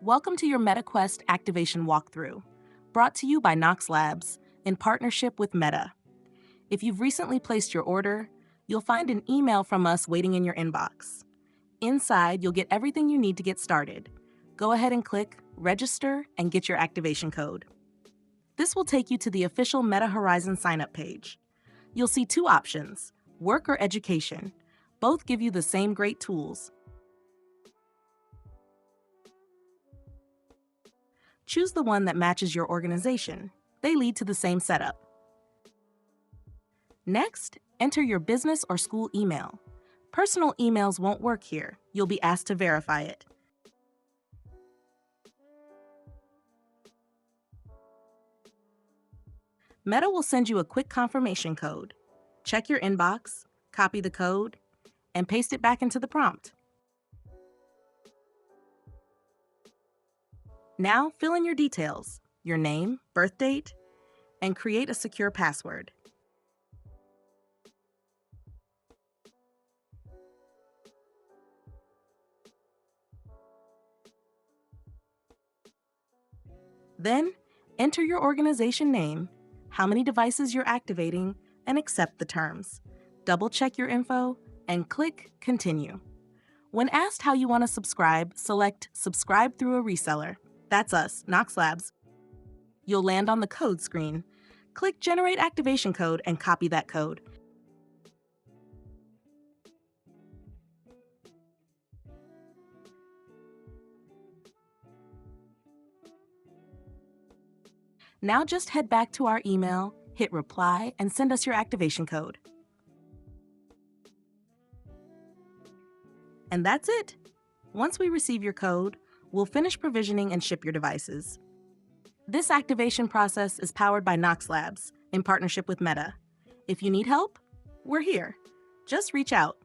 Welcome to your MetaQuest activation walkthrough, brought to you by Knoxlabs in partnership with Meta. If you've recently placed your order, you'll find an email from us waiting in your inbox. Inside, you'll get everything you need to get started. Go ahead and click Register and get your activation code. This will take you to the official Meta Horizon sign-up page. You'll see two options, Work or Education. Both give you the same great tools. Choose the one that matches your organization. They lead to the same setup. Next, enter your business or school email. Personal emails won't work here. You'll be asked to verify it. Meta will send you a quick confirmation code. Check your inbox, copy the code, and paste it back into the prompt. Now, fill in your details, your name, birth date, and create a secure password. Then, enter your organization name, how many devices you're activating, and accept the terms. Double-check your info and click Continue. When asked how you want to subscribe, select Subscribe through a reseller. That's us, Knoxlabs. You'll land on the code screen. Click Generate Activation Code and copy that code. Now just head back to our email, hit Reply, and send us your activation code. And that's it. Once we receive your code, we'll finish provisioning and ship your devices. This activation process is powered by Knoxlabs in partnership with Meta. If you need help, we're here. Just reach out.